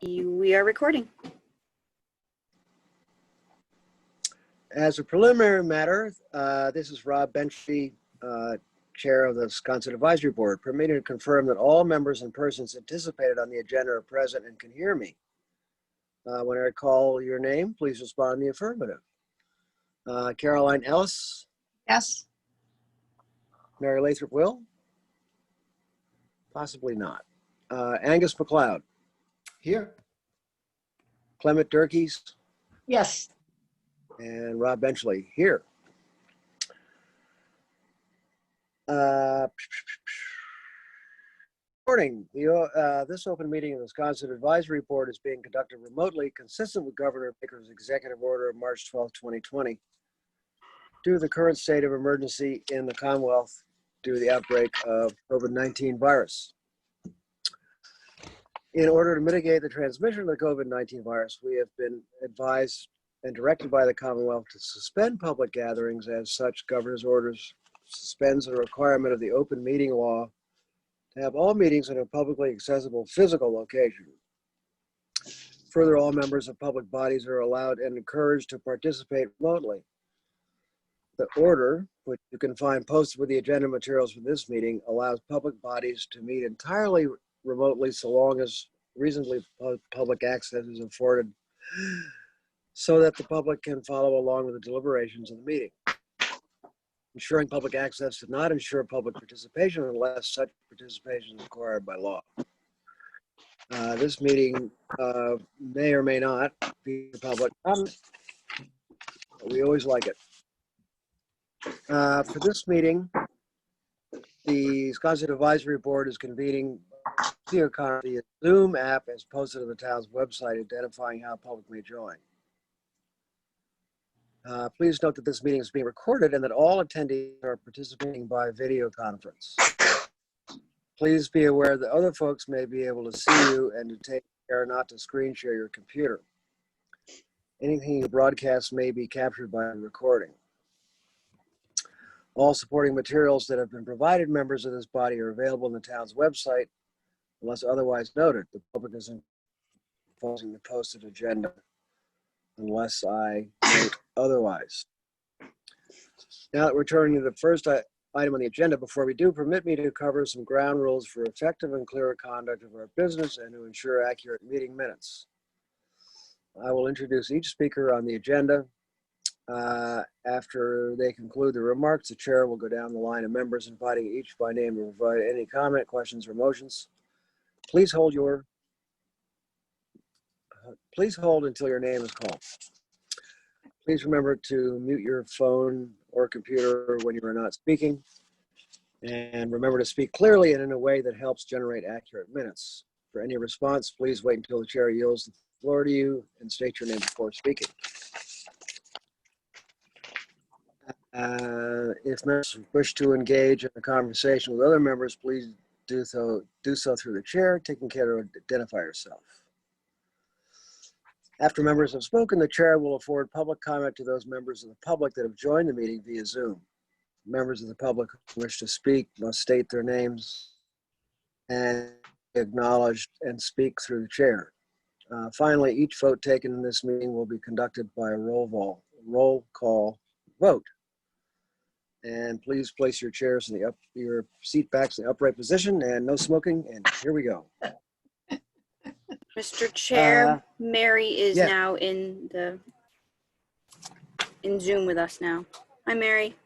We are recording. As a preliminary matter, this is Rob Benchley, Chair of the Sconset Advisory Board. Permit me to confirm that all members and persons anticipated on the agenda are present and can hear me. When I call your name, please respond in the affirmative. Caroline Ellis? Yes. Mary Lathrop Will? Possibly not. Angus MacLeod? Here. Clement Durkees? Yes. And Rob Benchley here. Morning. This open meeting of the Sconset Advisory Board is being conducted remotely, consistent with Governor Baker's executive order of March 12, 2020, due to the current state of emergency in the Commonwealth due to the outbreak of COVID-19 virus. In order to mitigate the transmission of the COVID-19 virus, we have been advised and directed by the Commonwealth to suspend public gatherings. As such, Governor's orders suspends the requirement of the open meeting law to have all meetings in a publicly accessible physical location. Further, all members of public bodies are allowed and encouraged to participate remotely. The order, which you can find posted with the agenda materials for this meeting, allows public bodies to meet entirely remotely so long as reasonably public access is afforded, so that the public can follow along with the deliberations of the meeting. Ensuring public access does not ensure public participation unless such participation is required by law. This meeting may or may not be public comment, but we always like it. For this meeting, the Sconset Advisory Board is convening video conference via Zoom app as posted on the town's website, identifying how public may join. Please note that this meeting is being recorded and that all attendees are participating by video conference. Please be aware that other folks may be able to see you and to take care not to screen share your computer. Anything you broadcast may be captured by a recording. All supporting materials that have been provided members of this body are available on the town's website, unless otherwise noted. The public isn't posting the posted agenda unless I note otherwise. Now that we're turning to the first item on the agenda, before we do, permit me to cover some ground rules for effective and clear conduct of our business and to ensure accurate meeting minutes. I will introduce each speaker on the agenda. After they conclude their remarks, the chair will go down the line of members, inviting each by name to provide any comment, questions, or motions. Please hold until your name is called. Please remember to mute your phone or computer when you are not speaking. And remember to speak clearly and in a way that helps generate accurate minutes. For any response, please wait until the chair yields the floor to you and state your name before speaking. If members wish to engage in a conversation with other members, please do so through the chair, taking care to identify yourself. After members have spoken, the chair will afford public comment to those members of the public that have joined the meeting via Zoom. Members of the public who wish to speak must state their names and acknowledge and speak through the chair. Finally, each vote taken in this meeting will be conducted by a roll call vote. And please place your chairs in your seat backs in the upright position, and no smoking. And here we go. Mr. Chair, Mary is yeah. now in Zoom with us now. Hi, Mary.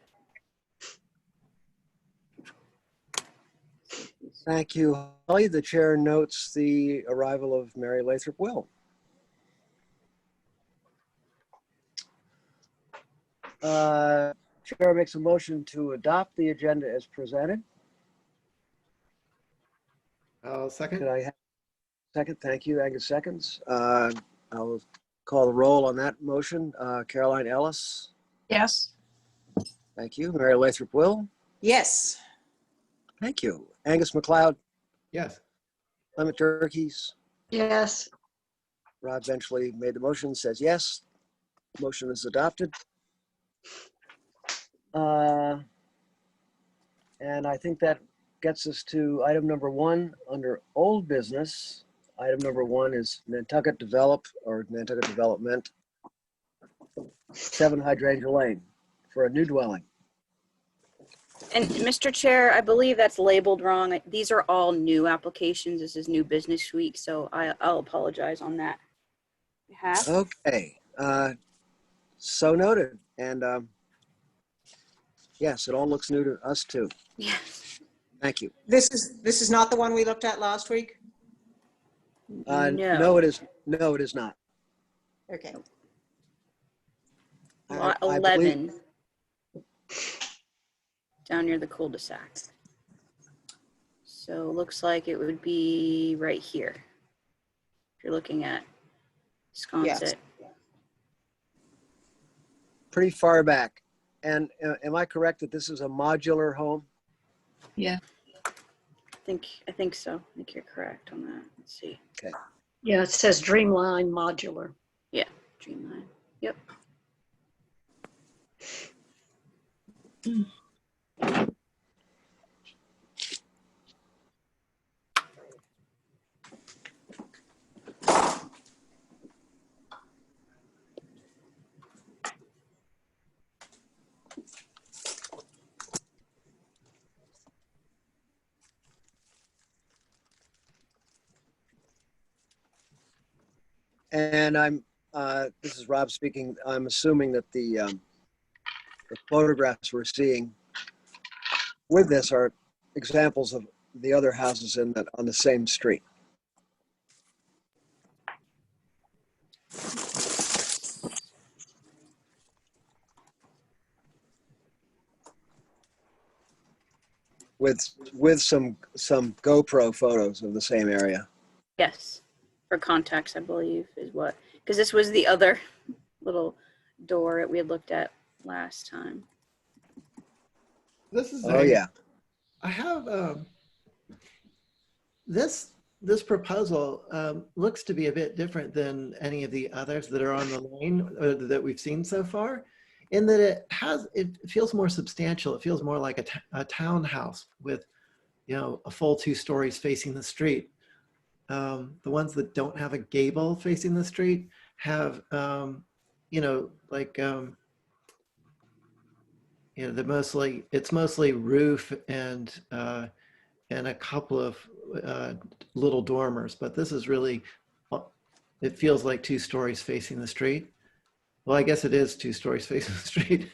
Thank you, Holly. The chair notes the arrival of Mary Lathrop Will. Chair makes a motion to adopt the agenda as presented. I'll second. Could I have a second? Thank you. Angus seconds. I'll call the roll on that motion. Caroline Ellis. Yes. Thank you. Mary Lathrop Will. Yes. Thank you. Angus MacLeod. Yes. Clement Durkees. Yes. Rob Benchley made the motion, says yes. Motion is adopted. And I think that gets us to item number 1 under old business. Item number 1 is Nantucket Development, 7 Hydrangea Lane for a new dwelling. And Mr. Chair, I believe that's labeled wrong. These are all new applications. This is new business week, so I'll apologize on that behalf. Okay, so noted. And yes, it all looks new to us too. Yes. Thank you. This is not the one we looked at last week? No, it is. No, it is not. Okay. Lot I believe- 11. Down near the cul-de-sac. So looks like it would be right here. If you're looking at Sconset. Pretty far back. And am I correct that this is a modular home? Yeah. I think so. I think you're correct on that. Let's see. Yeah, it says Dreamline Modular. Yeah, Dreamline. Yep. And this is Rob speaking. I'm assuming that the photographs we're seeing with this are examples of the other houses on the same street. With some GoPro photos of the same area. Yes. For context, I believe is what, because this was the other little door that we had looked at last time. This is Oh yeah. I have this proposal looks to be a bit different than any of the others that are on the lane that we've seen so far, in that it feels more substantial. It feels more like a townhouse with, a full 2 stories facing the street. The ones that don't have a gable facing the street have, it's mostly roof and a couple of little dormers, but this is really, it feels like 2 stories facing the street. Well, I guess it is 2 stories facing the street,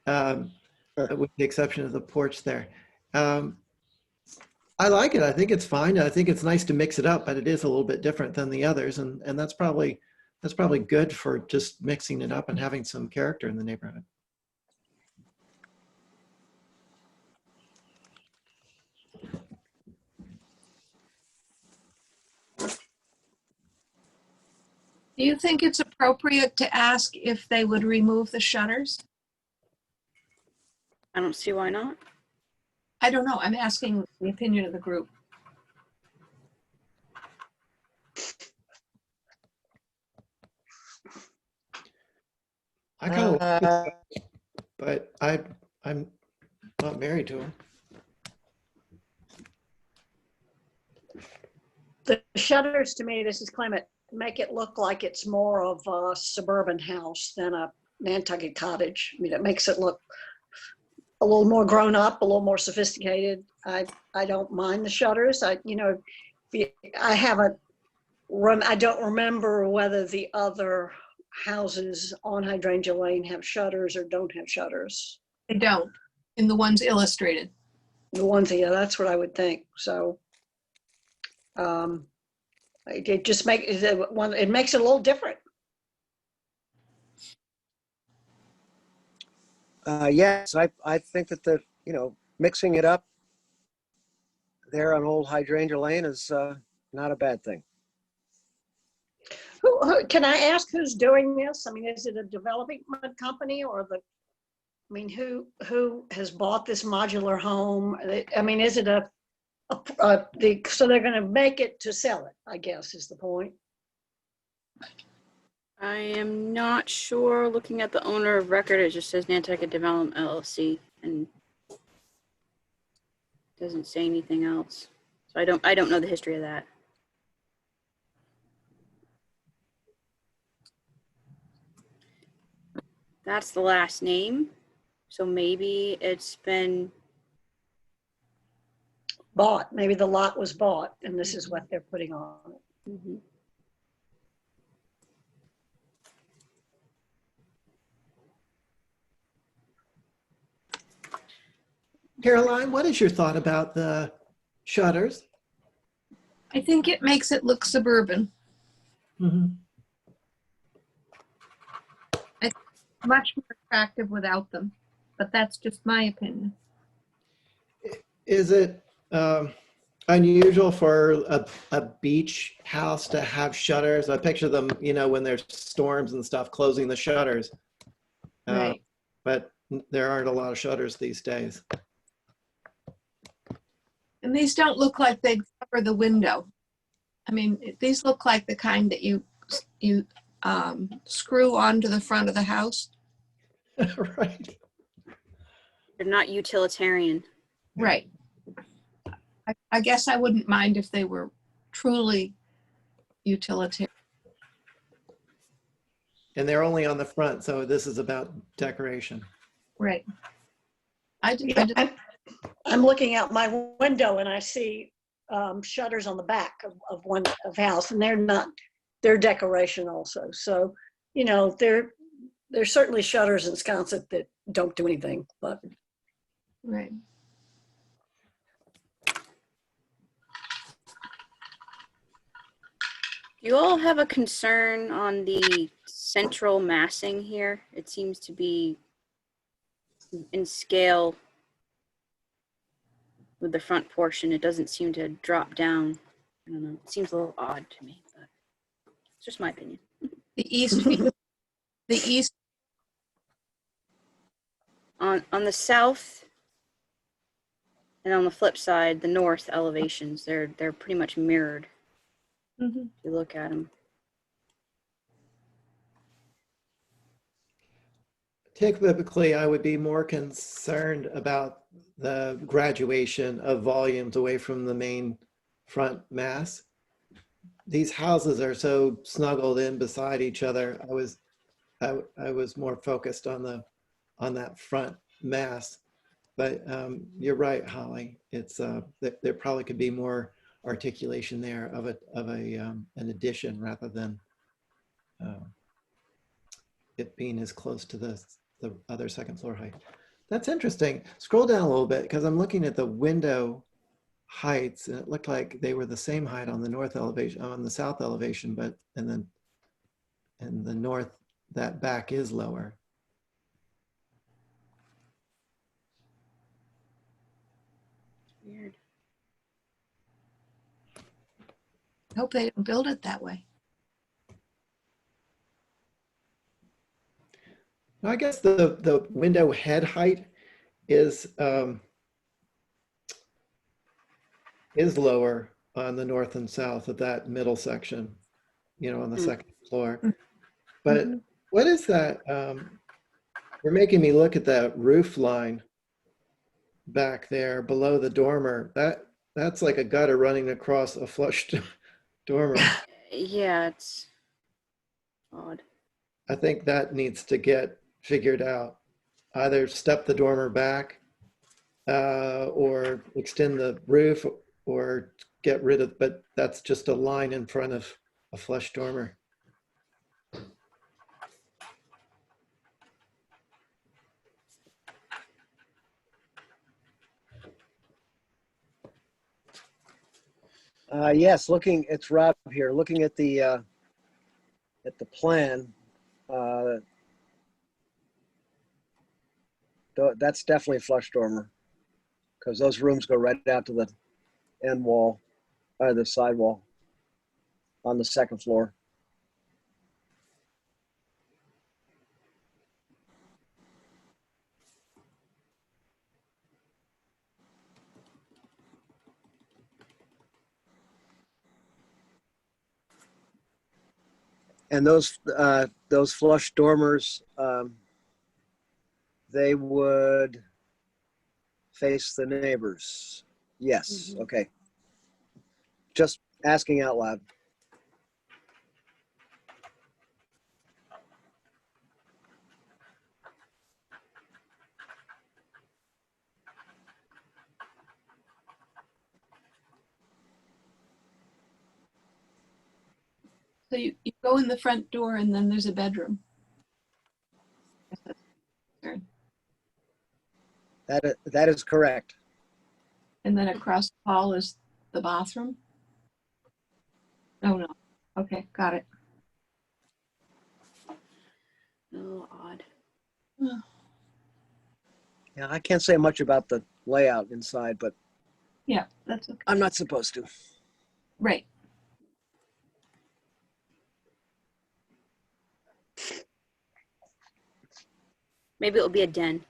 with the exception of the porch there. I like it. I think it's fine. I think it's nice to mix it up, but it is a little bit different than the others, and that's probably good for just mixing it up and having some character in the neighborhood. Do you think it's appropriate to ask if they would remove the shutters? I don't see why not. I don't know. I'm asking the opinion of the group. I kind of like it, but I'm not married to him. The shutters, to me, this is Clement, make it look like it's more of a suburban house than a Nantucket cottage. I mean, it makes it look a little more grown up, a little more sophisticated. I don't mind the shutters. I don't remember whether the other houses on Hydrangea Lane have shutters or don't have shutters. They don't, in the ones illustrated. The ones, yeah, that's what I would think. So it just makes it makes it a little different. Yes, I think that mixing it up there on Old Hydrangea Lane is not a bad thing. Who can I ask who's doing this? I mean, is it a development company or who has bought this modular home? I mean, is it so they're going to make it to sell it, I guess is the point. I am not sure. Looking at the owner of record, it just says Nantucket Development LLC and doesn't say anything else. So I don't know the history of that. That's the last name. So maybe it's been, Bought, maybe the lot was bought and this is what they're putting on it. mhm. Caroline, what is your thought about the shutters? I think it makes it look suburban, Mhm. much more attractive without them, but that's just my opinion. Is it unusual for a beach house to have shutters? I picture them, when there's storms and stuff, closing the shutters. Right. But there aren't a lot of shutters these days. And these don't look like they'd cover the window. I mean, these look like the kind that you screw onto the front of the house. Right. They're not utilitarian. Right. I guess I wouldn't mind if they were truly utilitarian. And they're only on the front, so this is about decoration. Right. Yeah, I'm looking out my window and I see shutters on the back of house, and they're decoration also. So, there's certainly shutters in Sconset that don't do anything, but Right. Do you all have a concern on the central massing here? It seems to be in scale with the front portion. It doesn't seem to drop down. I don't know. It seems a little odd to me, but it's just my opinion. The east On the south and on the flip side, the north elevations, they're pretty much mirrored Mhm. if you look at them. Typically, I would be more concerned about the graduation of volumes away from the main front mass. These houses are so snuggled in beside each other. I was more focused on that front mass. But you're right, Holly. It's there probably could be more articulation there of an addition rather than it being as close to the other second floor height. That's interesting. Scroll down a little bit because I'm looking at the window heights, and it looked like they were the same height on the north elevation, on the south elevation, but and then in the north, that back is lower. Weird. I hope they don't build it that way. I guess the window head height is lower on the north and south of that middle section, on the second floor. But what is that? You're making me look at that roof line back there below the dormer. That's like a gutter running across a flush dormer. Yeah, it's odd. I think that needs to get figured out. Either step the dormer back or extend the roof or get rid of, but that's just a line in front of a flush dormer. Yes, it's Rob here. Looking at the plan, that's definitely flush dormer because those rooms go right out to the end wall, the side wall on the second floor. And those flush dormers, they would face the neighbors. Yes. Okay. Just asking out loud. So you go in the front door and then there's a bedroom. That is correct. And then across the hall is the bathroom? Oh, no. Okay, got it. A little odd. Yeah, I can't say much about the layout inside, but Yeah, that's okay. I'm not supposed to. Right. Maybe it'll be a den.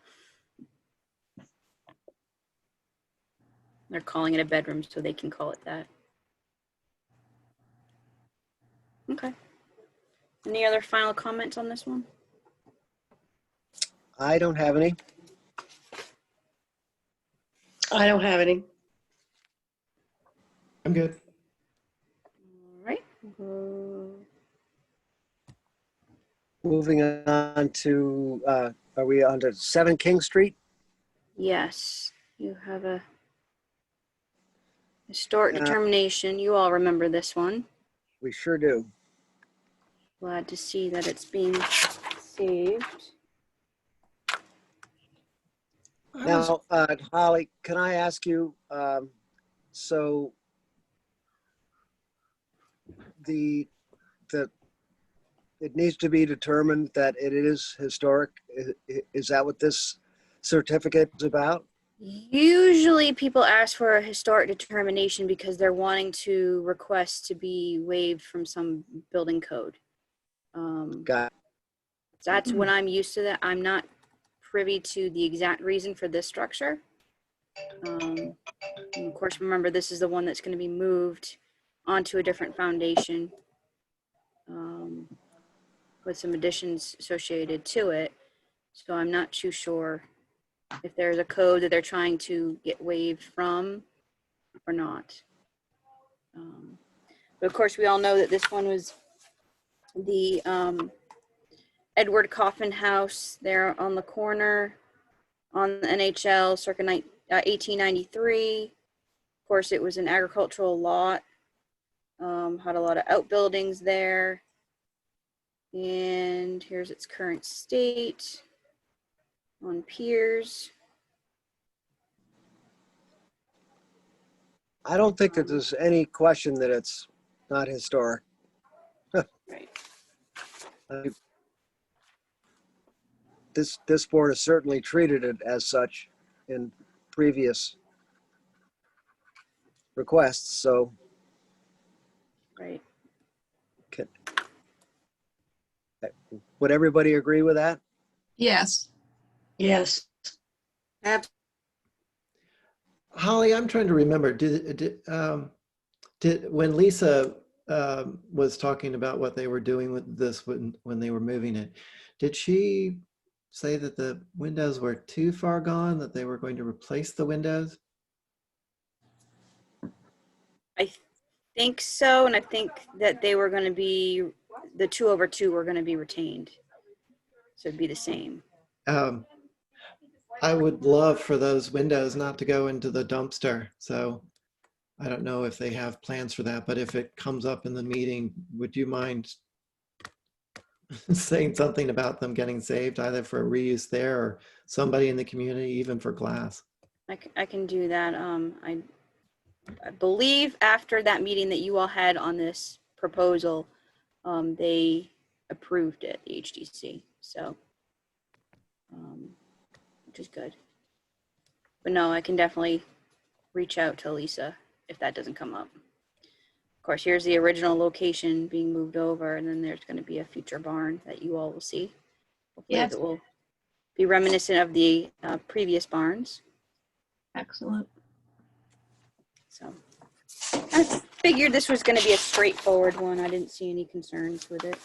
They're calling it a bedroom, so they can call it that. Okay. Any other final comments on this one? I don't have any. I don't have any. I'm good. All right. Moving on to, are we on to 7 King Street? Yes, you have a historic Yeah. determination. You all remember this one. We sure do. Glad to see that it's being saved. Now, Holly, can I ask you, so it needs to be determined that it is historic. Is that what this certificate is about? Usually people ask for a historic determination because they're wanting to request to be waived from some building code. Got it. That's when I'm used to that. I'm not privy to the exact reason for this structure. And of course, remember, this is the one that's going to be moved onto a different foundation with some additions associated to it. So I'm not too sure if there's a code that they're trying to get waived from or not. But of course, we all know that this one was the Edward Coffin House there on the corner on the NHL circa 1893. Of course, it was an agricultural lot, had a lot of outbuildings there. And here's its current state on piers. I don't think that there's any question that it's not historic. Right. This board has certainly treated it as such in previous requests, so Right. would everybody agree with that? Yes. Yes. Holly, I'm trying to remember, did when Lisa was talking about what they were doing with this when they were moving it, did she say that the windows were too far gone, that they were going to replace the windows? I think so, and I think that they were going to be, the 2/2 were going to be retained. So it'd be the same. I would love for those windows not to go into the dumpster. So I don't know if they have plans for that, but if it comes up in the meeting, would you mind saying something about them getting saved, either for reuse there or somebody in the community, even for glass? I can do that. I believe after that meeting that you all had on this proposal, they approved it, the HDC. So, which is good. But no, I can definitely reach out to Lisa if that doesn't come up. Of course, here's the original location being moved over, and then there's going to be a future barn that you all will see. Hopefully Yes. it will be reminiscent of the previous barns. Excellent. So I figured this was going to be a straightforward one. I didn't see any concerns with it.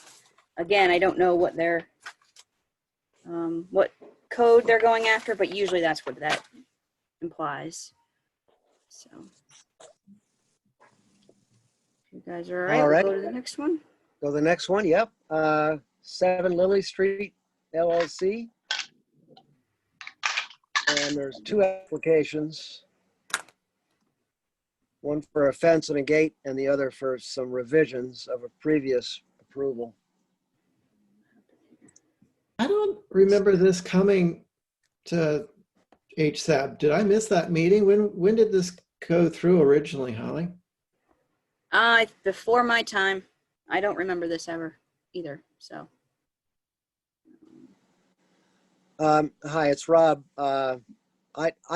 Again, I don't know what their what code they're going after, but usually that's what that implies. So if you guys are all right, we'll go to the next one. Go to the next one, yep. 7 Lily Street LLC. And there's 2 applications. One for a fence and a gate and the other for some revisions of a previous approval. I don't remember this coming to HSAB. Did I miss that meeting? When did this go through originally, Holly? Before my time, I don't remember this ever either. So Hi, it's Rob. I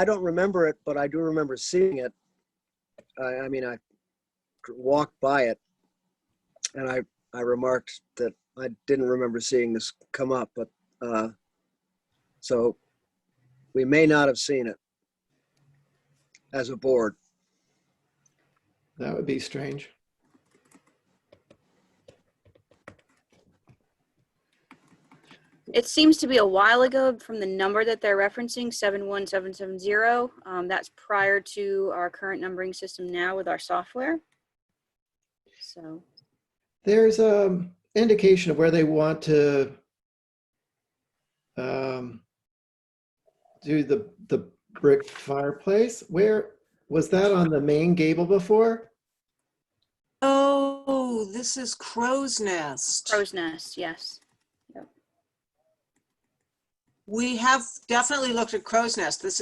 don't remember it, but I do remember seeing it. I mean, I walked by it, and I remarked that I didn't remember seeing this come up, but so we may not have seen it as a board. That would be strange. it seems to be a while ago from the number that they're referencing, 71770. That's prior to our current numbering system now with our software. So There's indication of where they want to do the brick fireplace. Where was that on the main gable before? Oh, this is Crow's Nest. crow's nest, yes. We have definitely looked at Crow's Nest. They've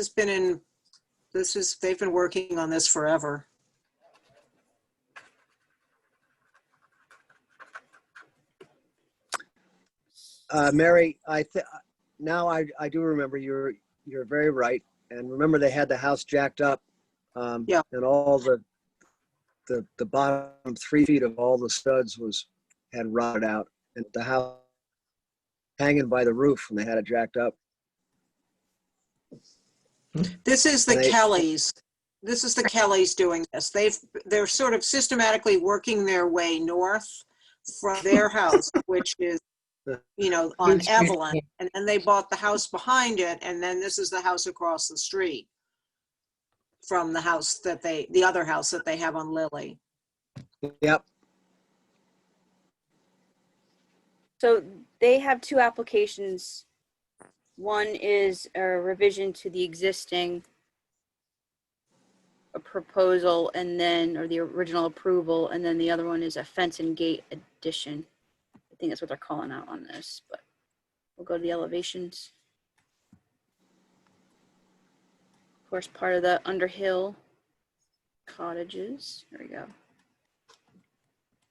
been working on this forever. Mary, now I do remember you're very right. And remember they had the house jacked up, Yeah. and all the bottom 3 feet of all the studs had rotted out, and the house hanging by the roof when they had it jacked up. This is the And they- Kellys. This is the Kellys doing this. They're sort of systematically working their way north from their house, which is, on Evelyn. And then they bought the house behind it. And then this is the house across the street from the other house that they have on Lily. Yep. So they have two applications. One is a revision to the existing proposal or the original approval, and then the other one is a fence and gate addition. I think that's what they're calling out on this, but we'll go to the elevations. Of course, part of the Underhill cottages. There we go.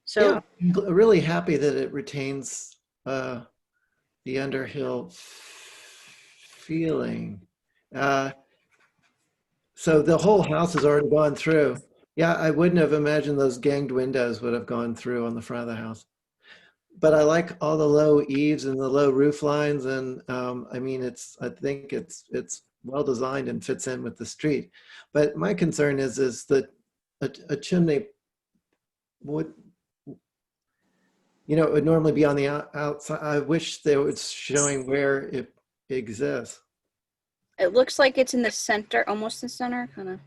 So Yeah, I'm really happy that it retains the Underhill feeling. So the whole house has already gone through. Yeah, I wouldn't have imagined those ganged windows would have gone through on the front of the house. But I like all the low eaves and the low roof lines, and I mean, I think it's well designed and fits in with the street. But my concern is that a chimney would, it would normally be on the outside. I wish they was showing where it exists. it looks like it's in the center, almost the center, kind of.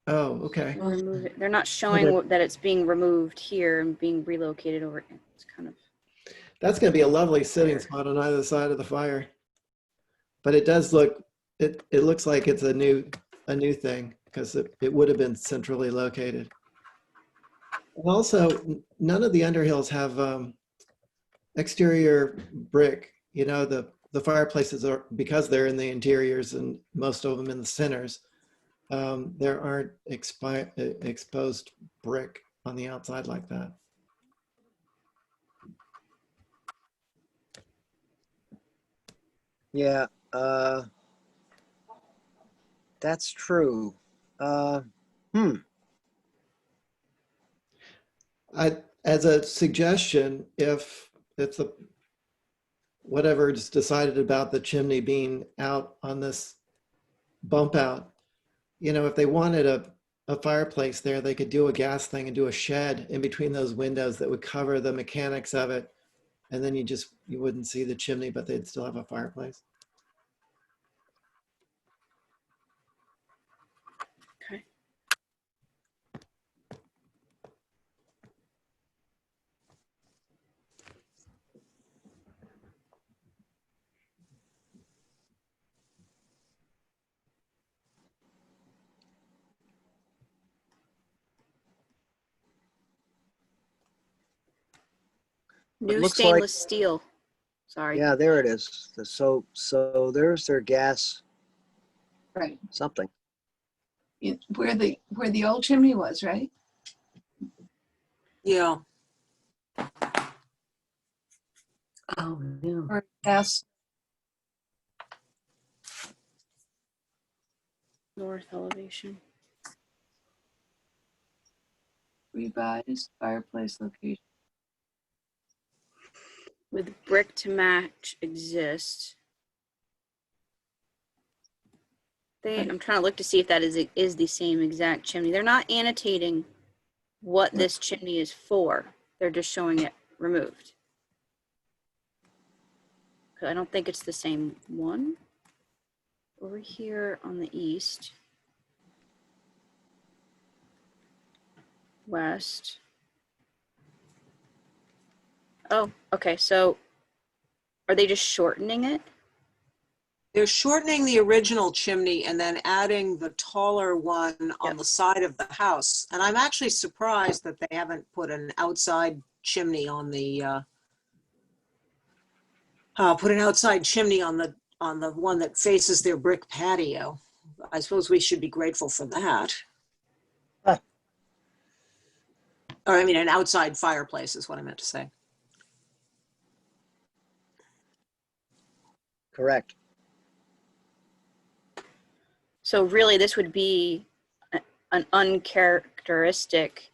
Oh, okay. Remove it. They're not showing that it's being removed here and being relocated over. It's kind of. That's going to be a lovely sitting spot on either side of the fire. But it does look, it looks like it's a new thing because it would have been centrally located. And also, none of the Underhills have exterior brick. The fireplaces are, because they're in the interiors and most of them in the centers, there aren't exposed brick on the outside like that. Yeah, that's true. As a suggestion, if whatever is decided about the chimney being out on this bump out, if they wanted a fireplace there, they could do a gas thing and do a shed in between those windows that would cover the mechanics of it. And then you wouldn't see the chimney, but they'd still have a fireplace. Okay. New looks like- stainless steel. Sorry. Yeah, there it is. So there's their gas Right. something. Where the old chimney was, right? Yeah. Oh, yeah. Or gas, North elevation. revised fireplace location. With brick to match exist. I'm trying to look to see if that is the same exact chimney. They're not annotating what this chimney is for. They're just showing it removed. I don't think it's the same one. Over here on the east, west. Oh, okay. So are they just shortening it? They're shortening the original chimney and then adding the taller one on Yep. the side of the house. And I'm actually surprised that they haven't put an outside chimney on the, put an outside chimney on the one that faces their brick patio. I suppose we should be grateful for that. Huh. Or I mean, an outside fireplace is what I meant to say. Correct. So really, this would be an uncharacteristic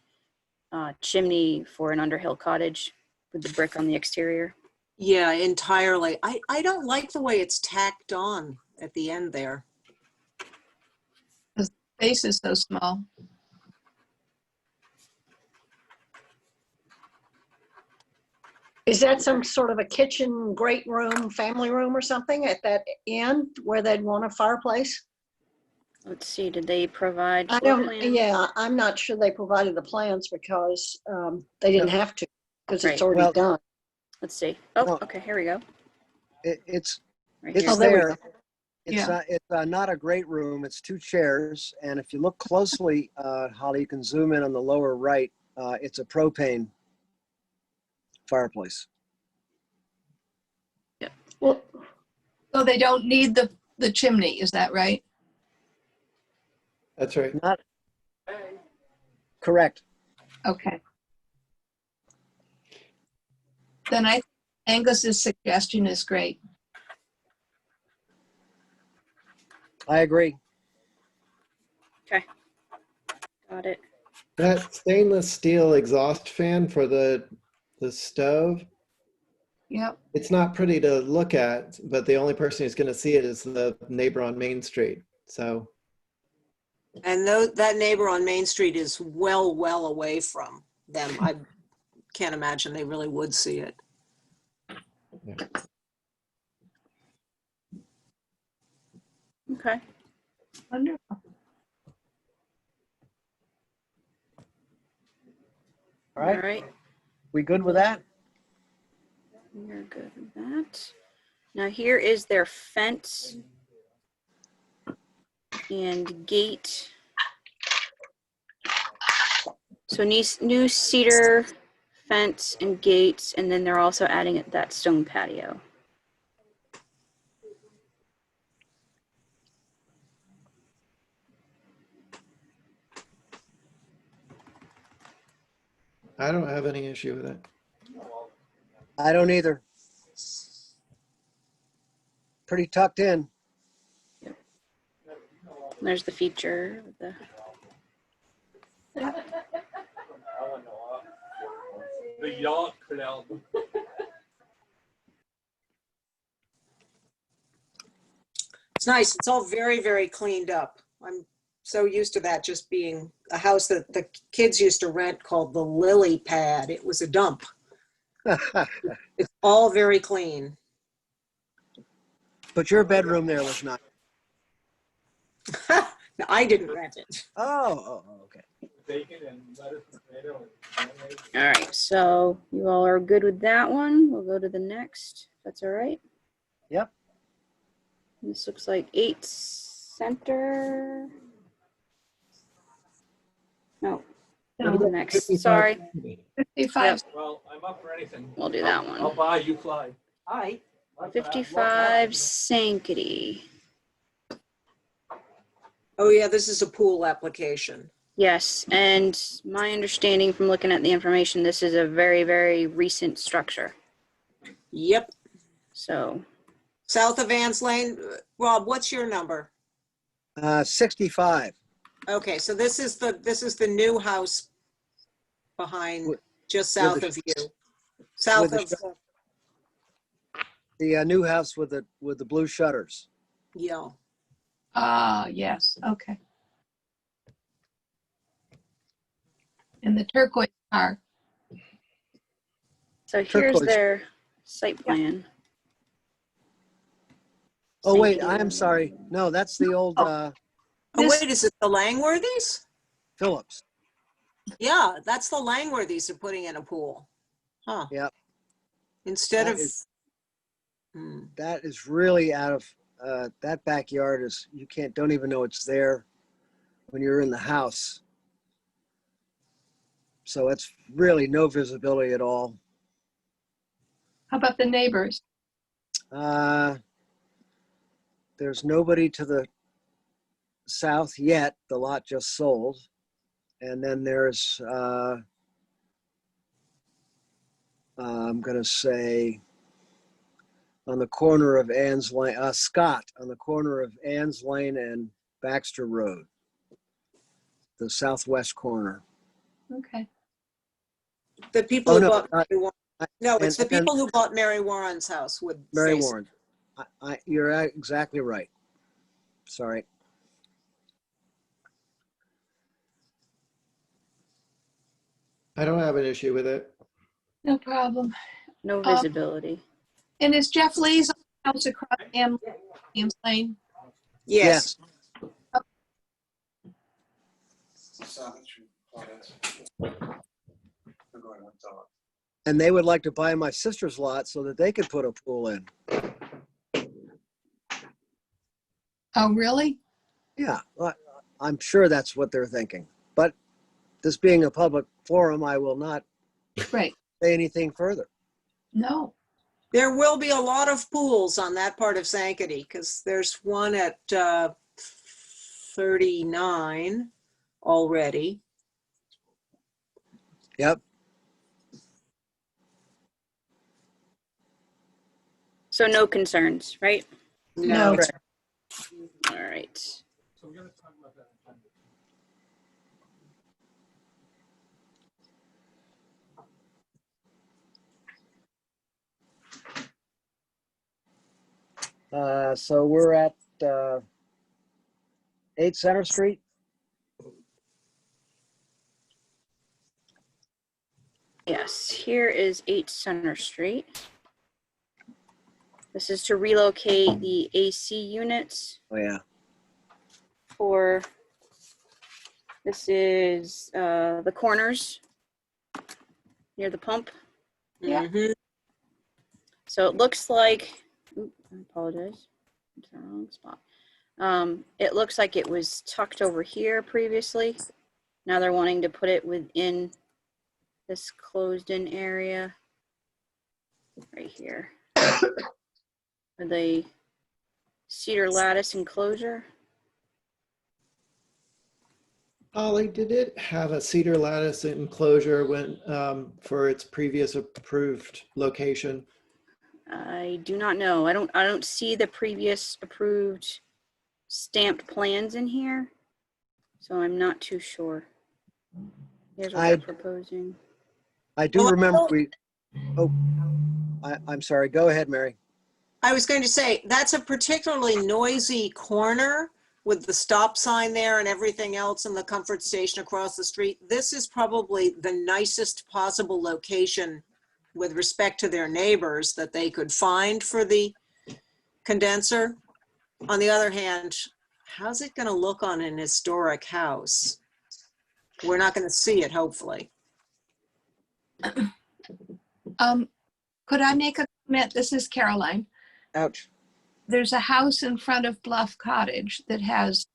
chimney for an Underhill cottage with the brick on the exterior. Yeah, entirely. I don't like the way it's tacked on at the end there. Space is so small. Is that some sort of a kitchen, great room, family room or something at that end where they'd want a fireplace? Let's see, did they provide I floor don't, plans? yeah, I'm not sure they provided the plans because they didn't have to, because it's Right. already Well- done. Let's see. Oh, No. okay, here we go. It's Right it's here. Oh, there we there. go. It's not a great room. It's two chairs, and if you look closely, Holly, you can zoom in on the lower right. It's a propane fireplace. Well, So they don't need the chimney, is that right? That's right. Not correct. Okay. Then I think Angus's suggestion is great. I agree. Okay. Got it. That stainless steel exhaust fan for the stove, Yep. it's not pretty to look at, but the only person who's going to see it is the neighbor on Main Street. So And that neighbor on Main Street is well away from them. I can't imagine they really would see it. Okay. Wonderful. All right. All right. We good with that? We're good with that. Now here is their fence and gate. So new cedar fence and gates, and then they're also adding that stone patio. I don't have any issue with it. I don't either. Pretty tucked in. There's the feature of the The yacht club. It's nice. It's all very cleaned up. I'm so used to that just being a house that the kids used to rent called the Lily Pad. It was a dump. It's all very clean. But your bedroom there was not. No, I didn't rent it. Oh, okay. Bacon and lettuce and tomato and mayonnaise. All right, so you all are good with that one. We'll go to the next. That's all right. Yep. This looks like 8 center. No, No, Next, sorry. 55. Well, I'm up for anything. We'll do that I'll one. buy you Clyde. Hi. 55 Sankaty. Oh, yeah, this is a pool application. Yes, and my understanding from looking at the information, this is a very, very recent structure. Yep. So, South of Ann's Lane. Rob, what's your number? 65. Okay, so this is the new house behind, With- just with south the- of you. South the of, The new house with the blue shutters. yeah. Ah, yes, okay. And the turquoise car. so here's Turquoise. their site plan. Oh, wait, Sankaty. I am sorry. No, that's the old Oh, This- wait, is it the Langworthys? Phillips. Yeah, that's the Langworthys are putting in a pool. Huh. Yep. Instead That of, is- Hmm. That is really out of, that backyard is, don't even know it's there when you're in the house. So it's really no visibility at all. How about the neighbors? There's nobody to the south yet. The lot just sold. And then there's, I'm going to say, on the corner of Ann's Lane, Scott, on the corner of Ann's Lane and Baxter Road, the southwest corner. Okay. The people Oh, who no, bought, not- Mary Warren- no, it's the and then people who bought Mary Warren's house would Mary say so. Warren. You're exactly right. Sorry. I don't have an issue with it. No problem. No visibility. And is Jeff Lee's house across Ann's Lane? Yes. And they would like to buy my sister's lot so that they could put a pool in. Oh, really? Yeah, well, I'm sure that's what they're thinking. But this being a public forum, I will not Right. say anything further. No. There will be a lot of pools on that part of Sankaty because there's one at 39 already. Yep. So no concerns, right? No. All right. So we're gonna talk about that. So we're at 8 Center Street. Yes, here is 8 Center Street. This is to relocate the AC units Oh, yeah. for, this is the corners near the pump. Yeah. Mhm. So it looks like, oop, I apologize, it's the wrong spot. It looks like it was tucked over here previously. Now they're wanting to put it within this closed-in area right here. With a cedar lattice enclosure. Ollie, did it have a cedar lattice enclosure when for its previous approved location? I do not know. I don't see the previous approved stamped plans in here, so I'm not too sure. Here's what they're proposing. I do Well, remember I'm sorry. Go ahead, Mary. I was going to say, that's a particularly noisy corner with the stop sign there and everything else and the comfort station across the street. This is probably the nicest possible location with respect to their neighbors that they could find for the condenser. On the other hand, how's it going to look on an historic house? We're not going to see it, hopefully. Could I make a comment? This is Caroline. Ouch. There's a house in front of Bluff Cottage that has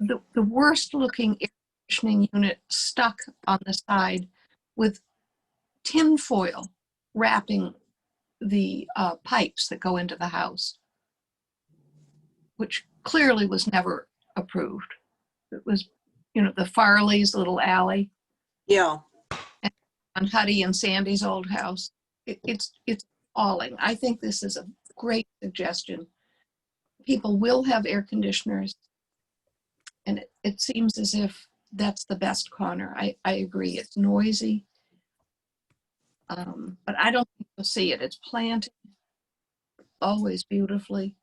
the worst looking air conditioning unit stuck on the side with tin foil wrapping the pipes that go into the house, which clearly was never approved. It was, the Farley's little alley Yeah. on Huddy and Sandy's old house. It's appalling. I think this is a great suggestion. People will have air conditioners, and it seems as if that's the best corner. I agree. It's noisy, but I don't think you'll see it. It's planted always beautifully.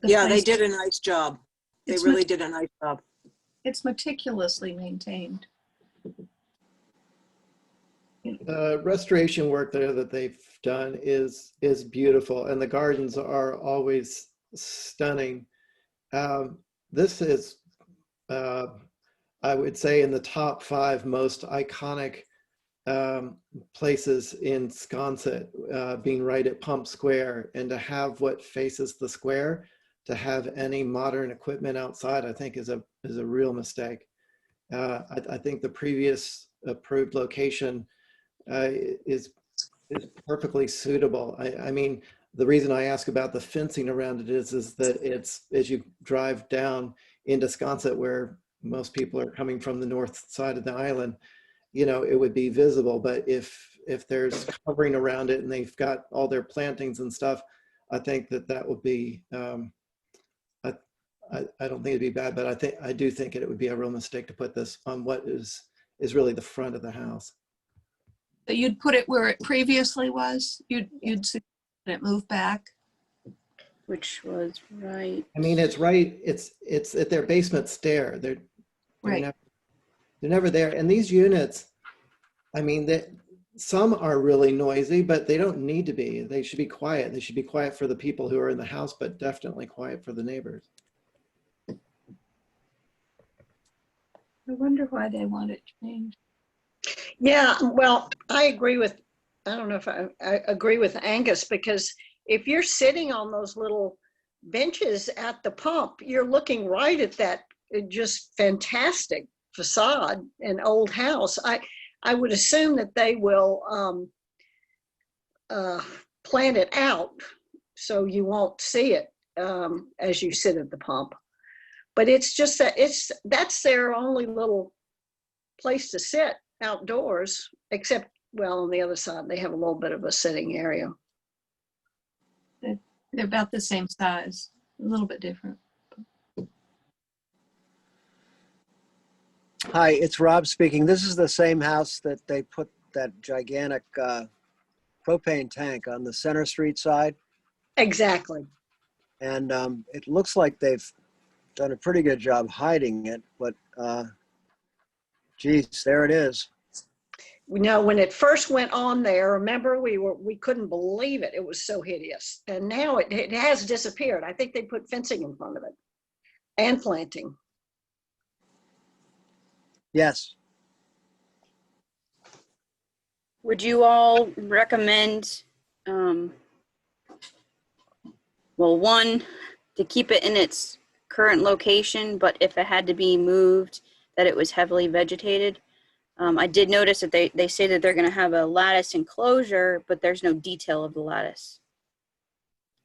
Yeah, they place- did a nice job. They It's really did a nice job. It's meticulously maintained. Restoration work there that they've done is beautiful, and the gardens are always stunning. This is, I would say, in the top 5 most iconic places in Sconset, being right at Pump Square, and to have what faces the square, to have any modern equipment outside, I think is a real mistake. I think the previous approved location is perfectly suitable. I mean, the reason I ask about the fencing around it is that it's, as you drive down into Sconset, where most people are coming from the north side of the island, it would be visible. But if there's covering around it and they've got all their plantings and stuff, I think that would be, I don't think it'd be bad, but I do think it would be a real mistake to put this on what is really the front of the house. So you'd put it where it previously was? You'd suggest it move back? Which was right. I mean, it's right, it's at their basement stair. They're Right. never there. And these units, I mean, some are really noisy, but they don't need to be. They should be quiet. They should be quiet for the people who are in the house, but definitely quiet for the neighbors. I wonder why they want it changed. Yeah, well, I don't know if I agree with Angus, because if you're sitting on those little benches at the pump, you're looking right at that just fantastic facade and old house. I would assume that they will plan it out so you won't see it as you sit at the pump. But it's just that that's their only little place to sit outdoors, except, well, on the other side, they have a little bit of a sitting area. They're about the same size, a little bit different. Hi, it's Rob speaking. This is the same house that they put that gigantic propane tank on the Center Street side. Exactly. And it looks like they've done a pretty good job hiding it, but geez, there it is. When it first went on there, remember, we couldn't believe it. It was so hideous. And now it has disappeared. I think they put fencing in front of it and planting. Yes. Would you all recommend, well, one, to keep it in its current location, but if it had to be moved, that it was heavily vegetated? I did notice that they say that they're going to have a lattice enclosure, but there's no detail of the lattice.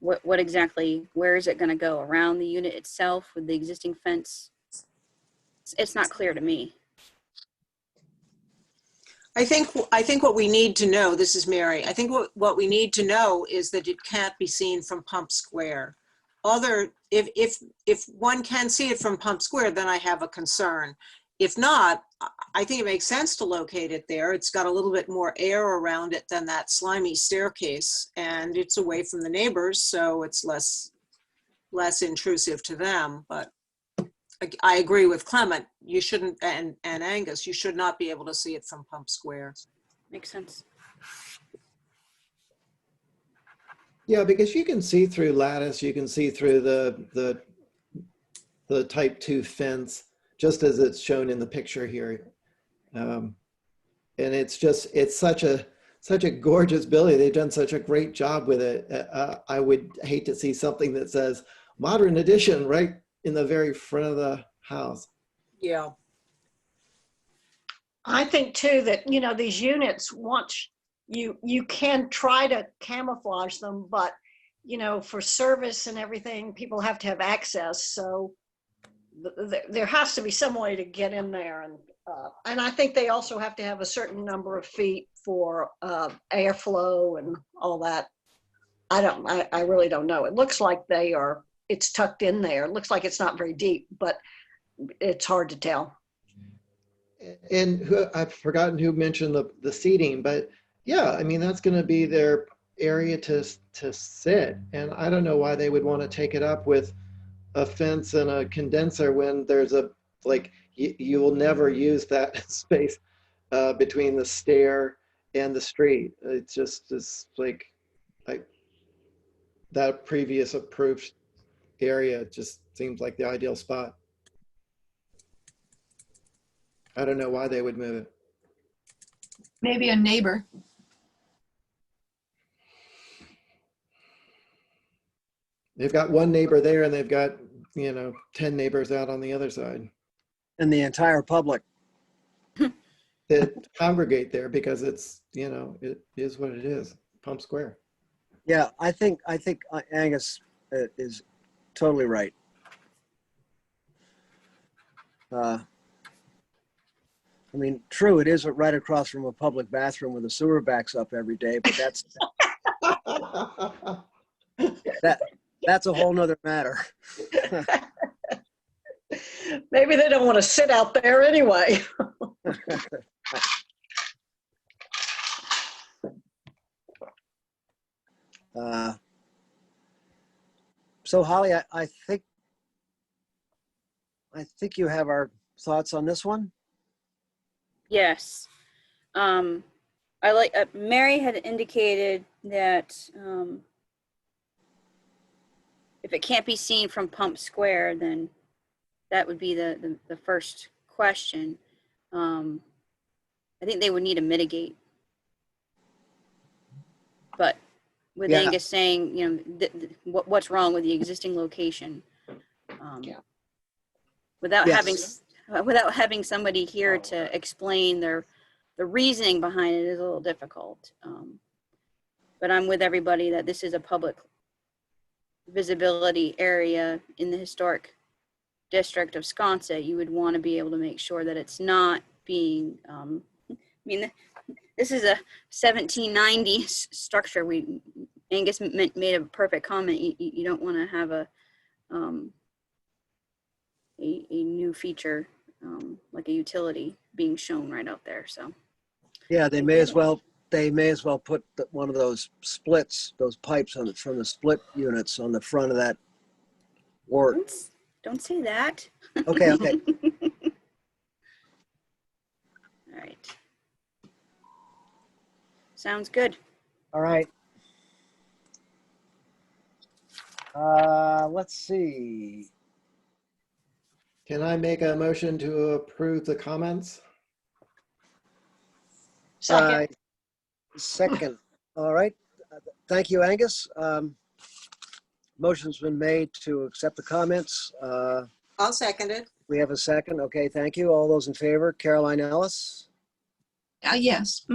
What exactly, where is it going to go? Around the unit itself with the existing fence? It's not clear to me. I think what we need to know, this is Mary, I think what we need to know is that it can't be seen from Pump Square. If one can see it from Pump Square, then I have a concern. If not, I think it makes sense to locate it there. It's got a little bit more air around it than that slimy staircase, and it's away from the neighbors, so it's less intrusive to them. But I agree with Clement. You shouldn't, and Angus, you should not be able to see it from Pump Square. Makes sense. Yeah, because you can see through lattice, you can see through the type 2 fence, just as it's shown in the picture here. And it's such a gorgeous building. They've done such a great job with it. I would hate to see something that says modern addition right in the very front of the house. Yeah. I think too that, you know, these units, once you can try to camouflage them, but, you know, for service and everything, people have to have access. So there has to be some way to get in there. And I think they also have to have a certain number of feet for airflow and all that. I really don't know. It looks like it's tucked in there. It looks like it's not very deep, but it's hard to tell. And I've forgotten who mentioned the seating, but yeah, I mean, that's going to be their area to sit. And I don't know why they would want to take it up with a fence and a condenser when there's you will never use that space between the stair and the street. It's just like that previous approved area just seems like the ideal spot. I don't know why they would move it. Maybe a neighbor. They've got one neighbor there and they've got, 10 neighbors out on the other side And the entire public. that congregate there because it's, it is what it is, Pump Square. Yeah, I think Angus is totally right. I mean, true, it is right across from a public bathroom where the sewer backs up every day, but that's a whole nother matter. Maybe they don't want to sit out there anyway. So Holly, I think you have our thoughts on this one. Yes. I like, Mary had indicated that if it can't be seen from Pump Square, then that would be the first question. I think they would need to mitigate. But with Yeah. Angus saying, what's wrong with the existing location? Yeah. Without Yes. having somebody here to explain the reasoning behind it is a little difficult. But I'm with everybody that this is a public visibility area in the historic district of Sconset. You would want to be able to make sure that it's not being, this is a 1790s structure. Angus made a perfect comment. You don't want to have a new feature like a utility being shown right out there. So Yeah, they may as well put one of those splits, those pipes from the split units on the front of that wart. don't say that. Okay. All right. Sounds good. All right. Let's see. Can I make a motion to approve the comments? Second. Second. All right. Thank you, Angus. Motion's been made to accept the comments. I'll second it. We have a second. Okay, thank you. All those in favor, Caroline Ellis, Yes.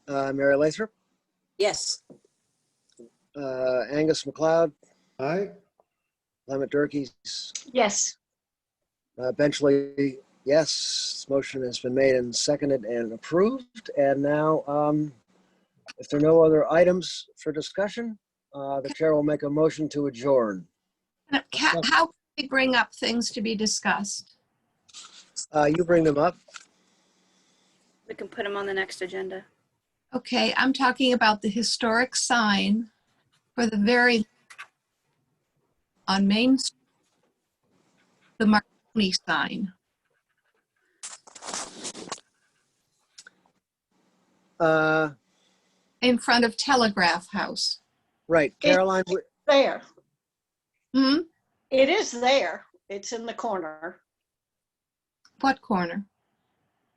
Mary Lathrop, Yes. Angus McLeod, Aye. Clement Durkee, Yes. Benchley, yes. Motion has been made and seconded and approved. And now, if there are no other items for discussion, the chair will make a motion to adjourn. How can we bring up things to be discussed? You bring them up. We can put them on the next agenda. Okay, I'm talking about the historic sign for the on Main Street, the Marconi sign. In front of Telegraph House. Right, Caroline. There. Hmm? It is there. It's in the corner. What corner?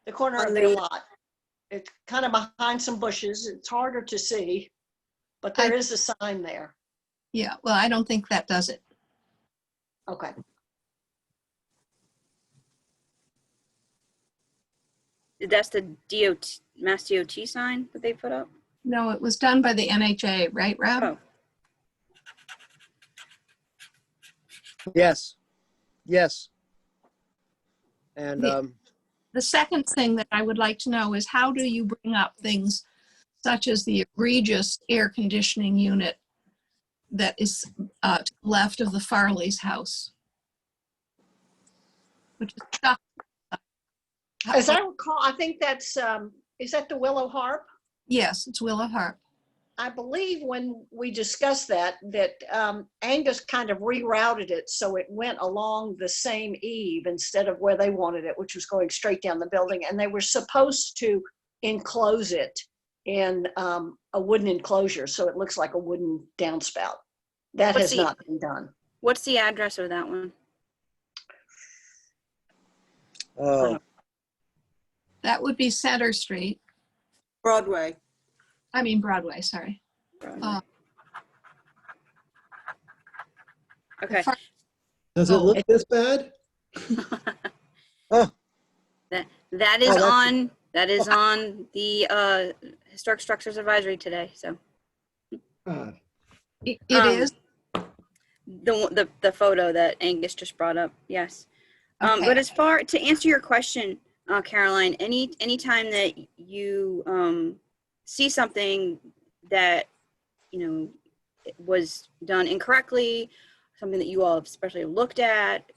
The corner On of their the- lot. It's kind of behind some bushes. It's harder to see, but there is a sign there. Yeah, well, I don't think that does it. Okay. That's the DOT, Mass DOT sign that they put up? No, it was done by the NHA, right, Rob? Oh, Yes, yes. And The second thing that I would like to know is how do you bring up things such as the egregious air conditioning unit that is to the left of the Farley's house? Which is shocking. As I recall, I think that's, is that the Willow Harp? Yes, it's Willow Harp. I believe when we discussed that Angus kind of rerouted it so it went along the same eave instead of where they wanted it, which was going straight down the building. And they were supposed to enclose it in a wooden enclosure, so it looks like a wooden downspout. That What's has not been done. what's the address of that one? oh, That would be Center Street. Broadway. I mean Broadway, sorry. Broadway. Okay. Does it Oh, look this bad? oh, That is Oh, on, that is on the Historic Structures Advisory today, so. God. It Um, is. The photo that Angus just brought up, yes. Okay. But as far, to answer your question, Caroline, anytime that you see something that, you know, was done incorrectly, something that you all have especially looked at,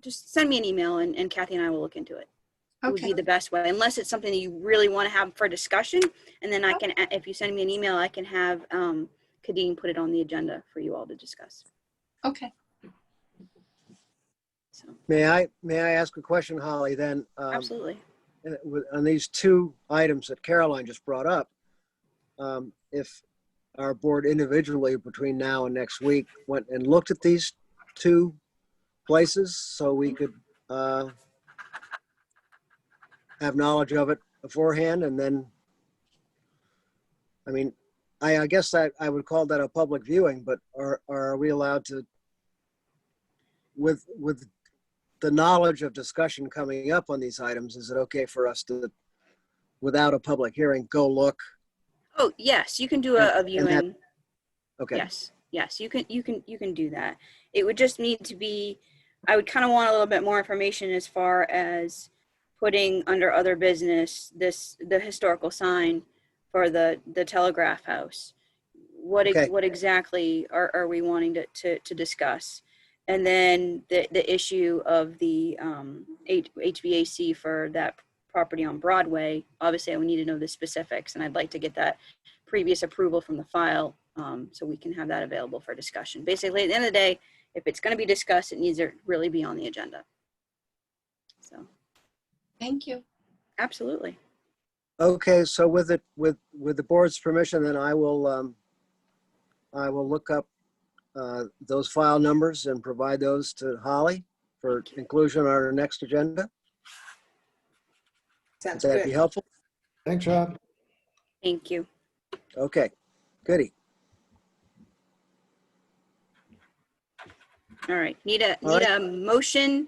just send me an email and Kathy and I will look into it. It would be Okay. the best way, unless it's something that you really want to have for discussion. And then I can, if you send me an email, I can have Kadeen put it on the agenda for you all to discuss. Okay. So, may I ask a question, Holly? Then absolutely. on these two items that Caroline just brought up, if our board individually between now and next week went and looked at these two places, so we could have knowledge of it beforehand, and then, I mean, I guess I would call that a public viewing, but are we allowed to, with the knowledge of discussion coming up on these items, is it okay for us to, without a public hearing, go look? Oh, yes, you can do a And that- viewing. Okay. Yes, you can do that. It would just need to be, I would kind of want a little bit more information as far as putting under other business the historical sign for the Telegraph House. Okay. What exactly are we wanting to discuss? And then the issue of the HVAC for that property on Broadway. Obviously, I would need to know the specifics, and I'd like to get that previous approval from the file so we can have that available for discussion. Basically, at the end of the day, if it's going to be discussed, it needs to really be on the agenda. So, Thank you. absolutely. Okay, so with the board's permission, then I will look up those file numbers and provide those to Holly for inclusion on our next agenda. Sounds Would that be good. helpful? Thanks, Rob. Thank you. Okay, goody. All right. Need a All right. motion.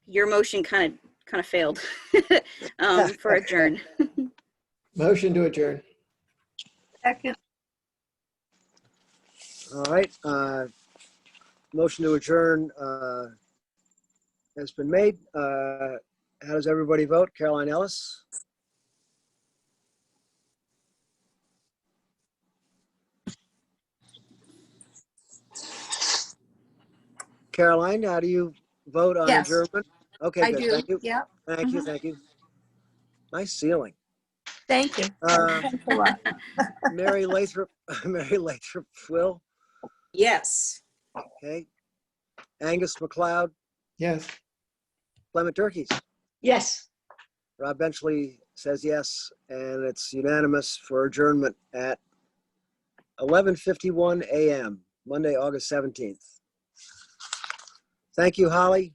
Your motion kind of failed for adjourn. Motion to adjourn. Second. All right, motion to adjourn has been made. How does everybody vote? Caroline Ellis? Caroline, how do you vote on Yes. adjournment? Okay, I good. do. Thank you. Yep. Thank you. Mhm. Thank you. Nice ceiling. Thank you. Thanks a lot. Mary Lathrop, Mary Lathrop Will. Yes. Okay. Angus McLeod, Yes. Clement Turkeys. Yes. Rob Benchley says yes, and it's unanimous for adjournment at 11:51 a.m., Monday, August 17th. Thank you, Holly.